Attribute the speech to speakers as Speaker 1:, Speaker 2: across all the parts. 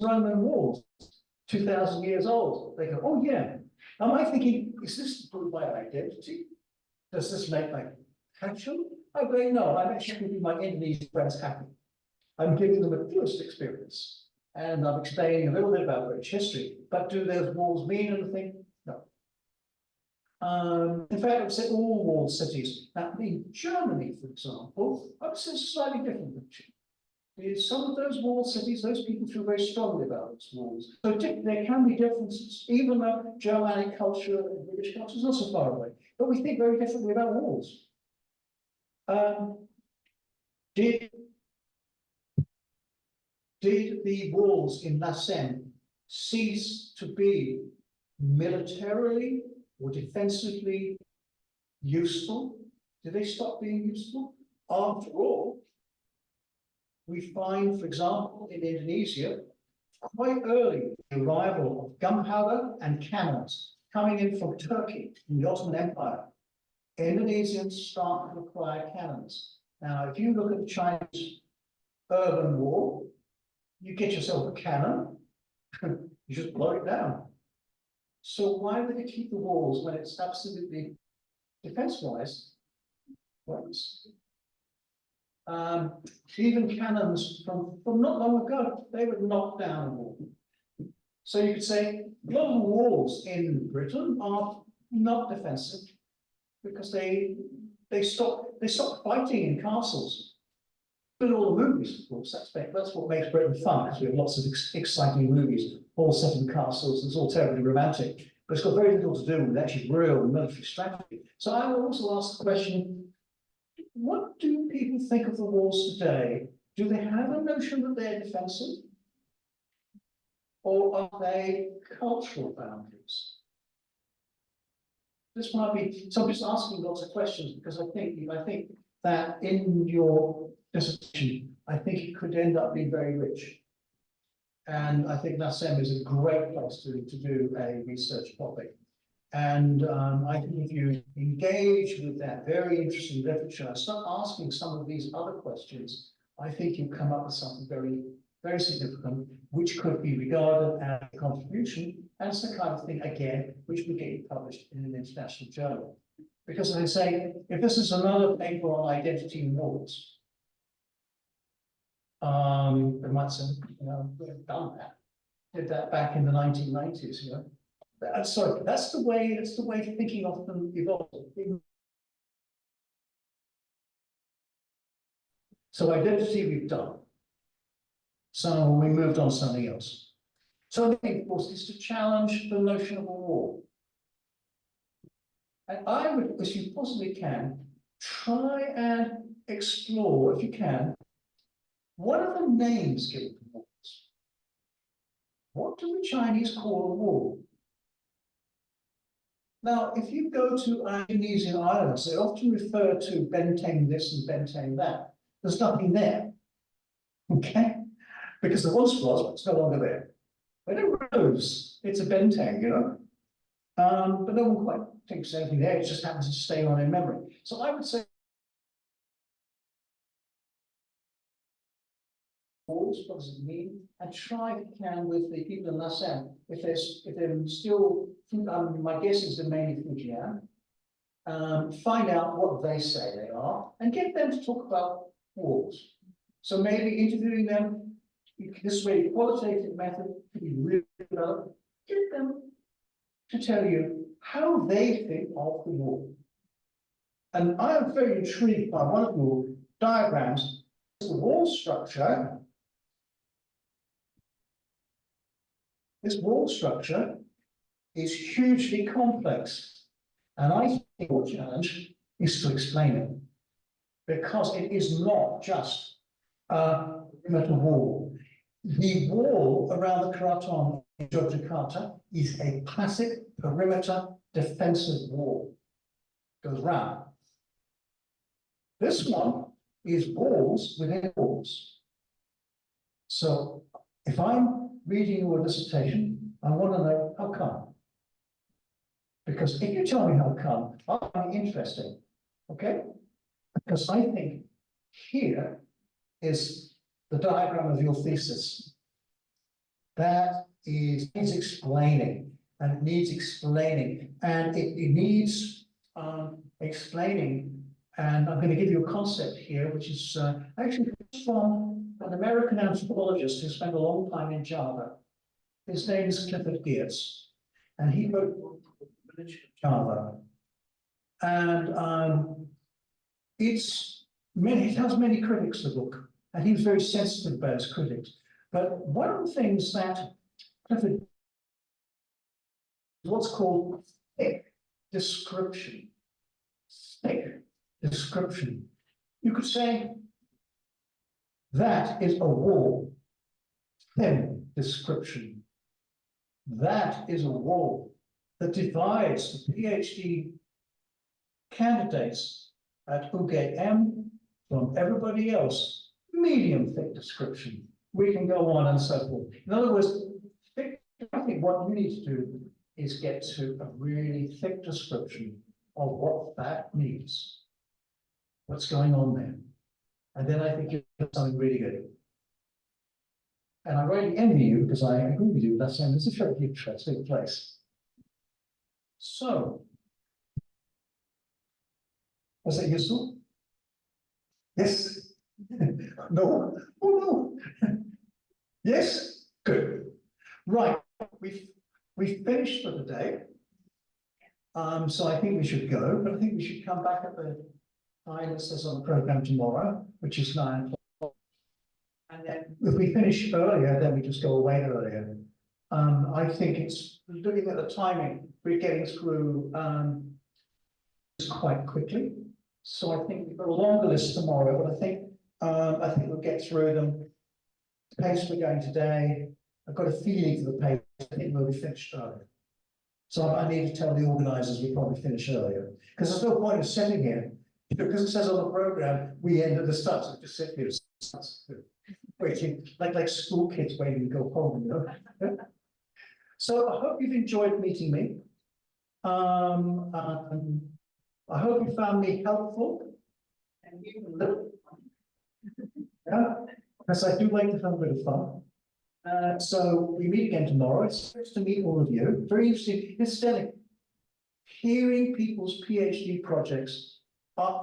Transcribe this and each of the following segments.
Speaker 1: Roman walls, 2,000 years old. They go, oh yeah. Am I thinking, is this to prove my identity? Does this make my passion? I go, no, I'm actually keeping my Indonesian friends happy. I'm giving them a tourist experience. And I'm explaining a little bit about British history. But do those walls mean anything? No. In fact, I would say all walled cities. Now, in Germany, for example, I would say a slightly different picture. Some of those walled cities, those people feel very strongly about those walls. So there can be differences, even though Germanic culture and British culture is not so far away. But we think very differently about walls. Did the walls in La Seine cease to be militarily or defensively useful? Did they stop being useful? After all, we find, for example, in Indonesia, quite early, the arrival of gunpowder and cannons coming in from Turkey, from the Ottoman Empire. Indonesians start to acquire cannons. Now, if you look at the Chinese urban war, you get yourself a cannon, you just blow it down. So why would they keep the walls when it's absolutely defense-wise? Even cannons from not long ago, they would knock down a wall. So you could say a lot of walls in Britain are not defensive because they stop fighting in castles. But all the movies, of course, that's what makes Britain fun, because we have lots of exciting movies, all set in castles, and it's all terribly romantic. But it's got very little to do with actually real military strategy. So I will also ask the question, what do people think of the walls today? Do they have a notion that they're defensive? Or are they cultural boundaries? This might be, so I'm just asking lots of questions because I think that in your dissertation, I think it could end up being very rich. And I think NASEM is a great place to do a research topic. And I think if you engage with that very interesting literature and start asking some of these other questions, I think you come up with something very, very significant, which could be regarded as a contribution, and it's the kind of thing, again, which would get published in an international journal. Because as I say, if this is another paper on identity and walls, they might say, you know, we've done that. Did that back in the 1990s, you know. Sorry, that's the way thinking often evolved. So identity we've done. So we moved on to something else. So the thing, of course, is to challenge the notion of a wall. And I would, as you possibly can, try and explore, if you can, what are the names given to walls? What do the Chinese call a wall? Now, if you go to Indonesian islands, they often refer to benteng this and benteng that. There's nothing there, okay? Because there once was, but it's no longer there. But it grows. It's a benteng, you know? But no one quite thinks anything there. It just happens to stay on in memory. So I would say walls, what does it mean? And try if you can with the people in Lasan, if they're still, my guess is they're mainly Fujian, find out what they say they are, and get them to talk about walls. So maybe interviewing them, this way, qualitative method can be really developed. Get them to tell you how they think of the wall. And I am very intrigued by one of your diagrams, the wall structure. This wall structure is hugely complex. And I think your challenge is to explain it. Because it is not just a perimeter wall. The wall around the Keraton in Yogyakarta is a classic perimeter defensive wall. Goes round. This one is walls within walls. So if I'm reading your dissertation, I want to know how come. Because if you tell me how come, I'll find it interesting. Okay? Because I think here is the diagram of your thesis. that needs explaining, and it needs explaining, and it needs explaining. And I'm going to give you a concept here, which is actually from an American anthropologist who spent a long time in Java. His name is Clifford Geertz, and he wrote Religion of Java. And it has many critics, the book, and he was very sensitive about his critics. But one of the things that Clifford is what's called thick description. Thick description. You could say that is a wall. Thin description. That is a wall that divides the PhD candidates at UGM from everybody else. Medium thick description. We can go on and so forth. In other words, I think what you need to do is get to a really thick description of what that means. What's going on there? And then I think you have something really good. And I really envy you because I agree with you that saying it's a very interesting place. So, was that useful? Yes? No? Oh no. Yes? Good. Right. We've finished for the day. So I think we should go, but I think we should come back at the time that says on the program tomorrow, which is 9 o'clock. And then if we finish earlier, then we just go away earlier. I think it's looking at the timing, we're getting through quite quickly. So I think we've got a longer list tomorrow, but I think we'll get through them. The pace we're going today, I've got a feeling for the pace. I think we'll be finished earlier. So I need to tell the organisers we'll probably finish earlier. Because there's no point of sitting here. Because it says on the programme, we end at the start, so just sit here waiting, like school kids waiting to go home, you know. So I hope you've enjoyed meeting me. I hope you found me helpful. And even a little, yeah, because I do like to have a bit of fun. So we meet again tomorrow. It's nice to meet all of you. Very interesting. Incidentally, hearing people's PhD projects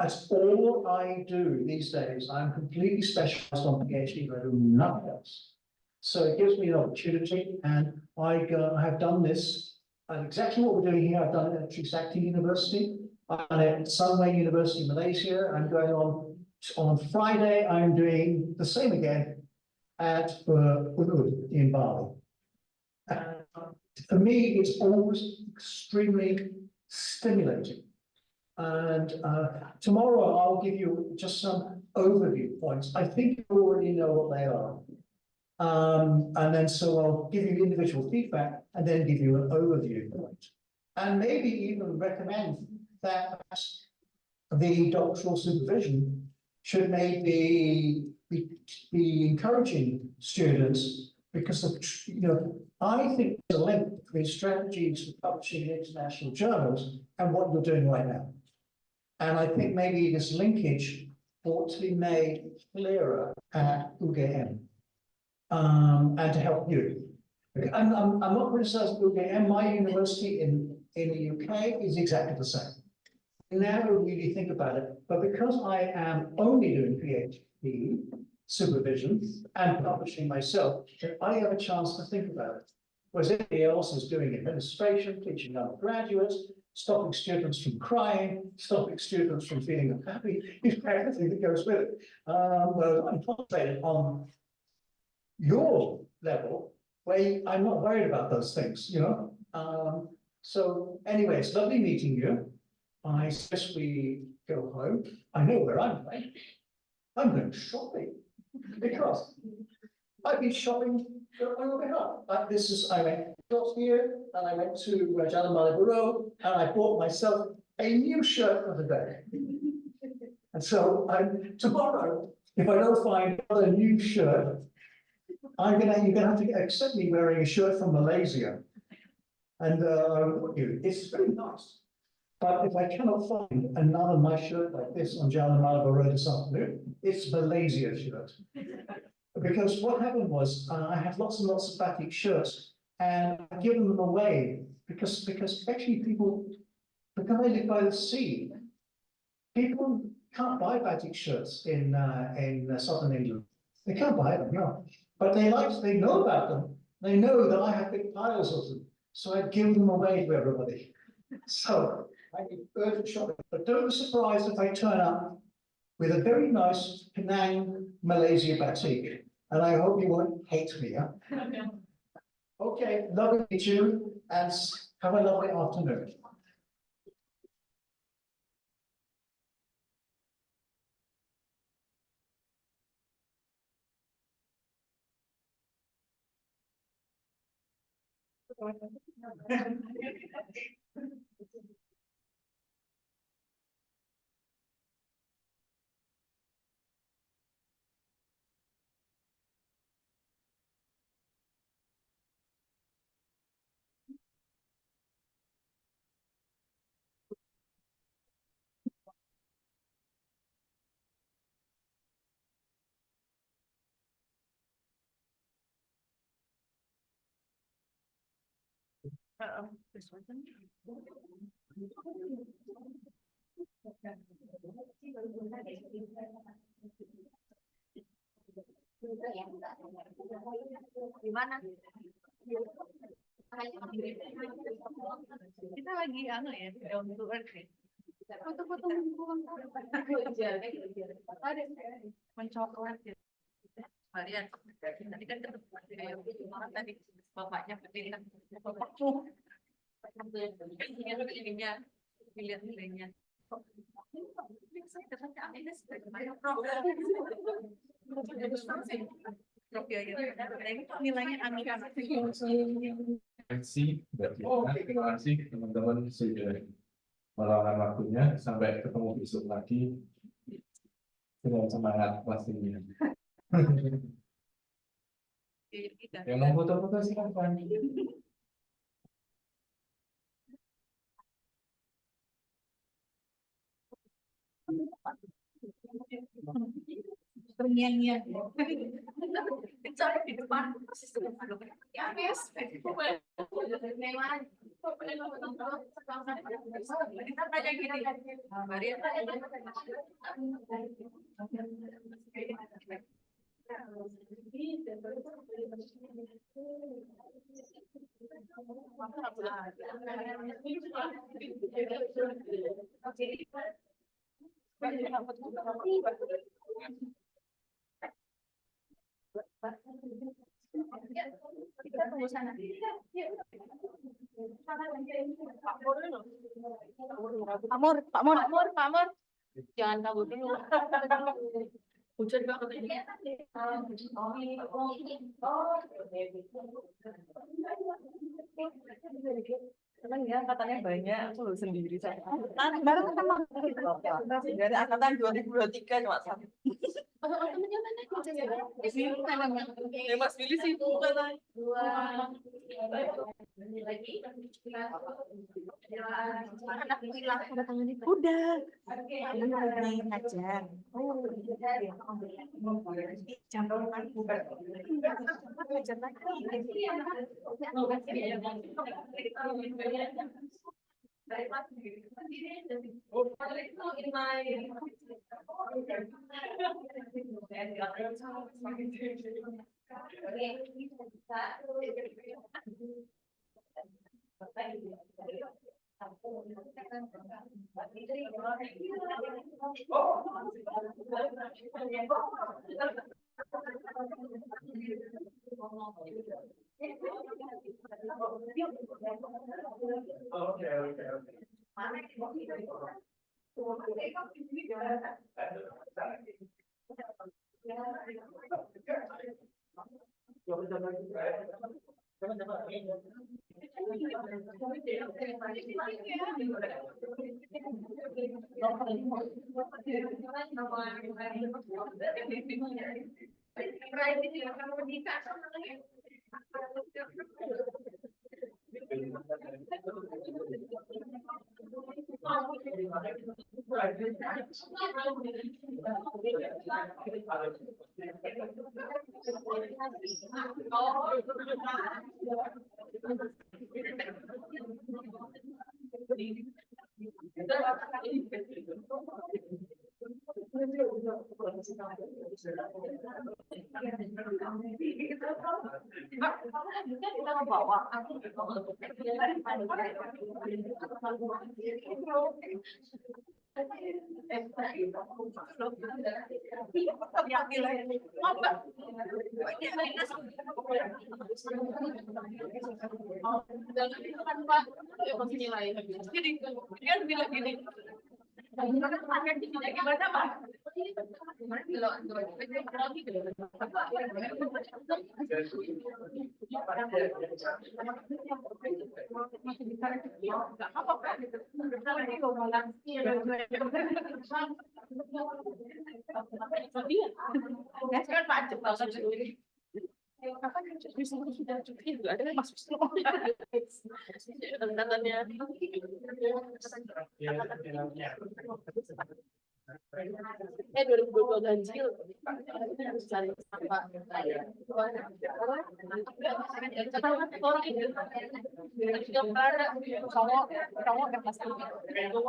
Speaker 1: that's all I do these days. I'm completely specialized on PhD, but I do nothing else. So it gives me an opportunity, and I have done this. Exactly what we're doing here, I've done it at Trisakti University. I've done it at Sunway University in Malaysia. I'm going on Friday. I'm doing the same again at Ubud in Bali. For me, it's always extremely stimulating. And tomorrow I'll give you just some overview points. I think you already know what they are. And then so I'll give you individual feedback and then give you an overview point. And maybe even recommend that the doctoral supervision should maybe be encouraging students, because of, I think there's a link between strategies for publishing in international journals and what you're doing right now. And I think maybe this linkage ought to be made clearer at UGM and to help you. I'm not criticizing UGM. My university in the UK is exactly the same. I never really think about it, but because I am only doing PhD supervision and publishing myself, I have a chance to think about it. Whereas everybody else is doing administration, teaching undergraduates, stopping students from crying, stopping students from feeling unhappy, everything that goes with it. Well, I'm concentrated on your level, where I'm not worried about those things, So anyway, it's lovely meeting you. I suggest we go home. I know where I'm going. I'm going shopping because I've been shopping on your behalf. I went here and I went to Jalan Malibu and I bought myself a new shirt for the day. And so tomorrow, if I don't find another new shirt, you're gonna have to accept me wearing a shirt from Malaysia. And it's very nice. But if I cannot find another nice shirt like this on Jalan Malibu Road this afternoon, it's Malaysia shirt. because what happened was I had lots and lots of batik shirts, and I'd given them away because actually people, because I live by the sea, people can't buy batik shirts in southern England. They can't buy them, no. But they know about them. They know that I have big piles of them, so I give them away to everybody. So I get urgent shopping, but don't be surprised if I turn up with a very nice Penang, Malaysia batik, and I hope you won't hate me. Huh? Okay, lovely to meet you, and have a lovely afternoon.
Speaker 2: This one. Gimana? Kita lagi anu ya, untuk foto-foto mencoklat ya. Kalian tadi kan ketemu tadi bapaknya bertindak bapakmu ininya pilihan-pilihannya saya katanya ini sebagai Prof nilainya anugerah.
Speaker 3: Terima kasih teman-teman sudah meluangkan waktunya. Sampai ketemu besok lagi dengan semangat pastinya. Yang mau foto-foto silakan.
Speaker 2: Terngiang-ngiang di depan persis depan ya guys kita tanya gini kita tunggu sana. Pak Mur, jangan kabur dulu. Hujan banget ini. Senang ya, katanya banyak, aku loh sendiri saya. Baru sama dari angkatan 2023 cuma satu. Temennya mana? Di sini Mas Billy sih bukan dua. Lagi anak hilang ada tangan itu. Udah. Ini ngajar. Oh, jangan bukan. Ngajar lagi. Kita membawa jadi dia bilang gini, gimana Pak? Sudah juga ada masuk katanya 2022 ganjil harus cari apa cowok yang pasti agak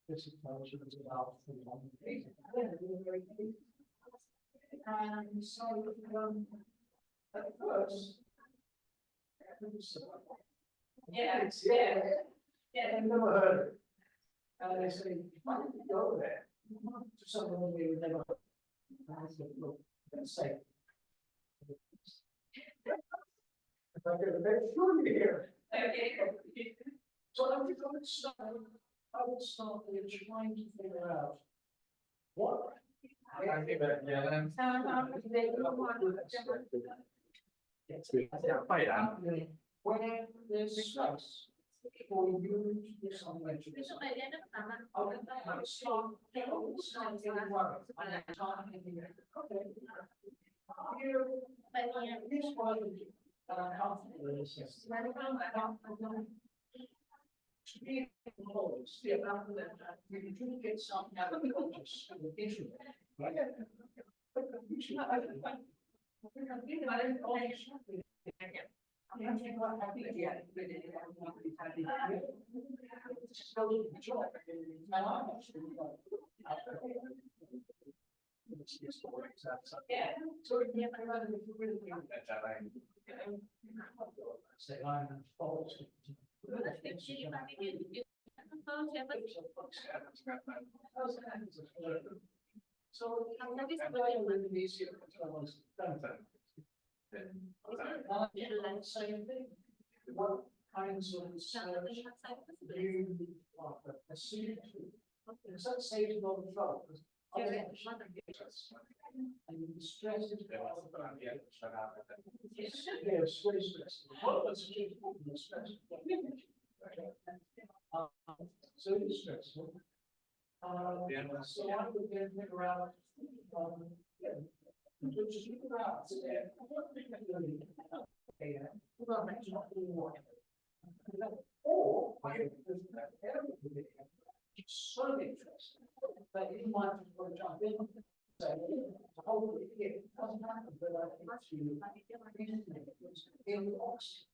Speaker 1: This is about and so at first, I've never heard of it. And they say, why did you go there? To someone we would never heard. And I said, look, let's say. If I get a bit fluid here. So I would start with trying to figure out what. Where there's space for you to do some measurements. I would start getting worried. Okay. Here's what I'm comfortable with this. To be involved, see about that, you do get something out of the conscious of the issue. Say I'm false. So, same thing. What kinds of research do you proceed to? Is that saving all the trouble? And the stress is yes, very stressful. Stress. So it's stressful. So I would then figure out, just figure out. Or it's so interesting that you might want to jump in and say, hopefully it doesn't happen, but I think to in the Oxford.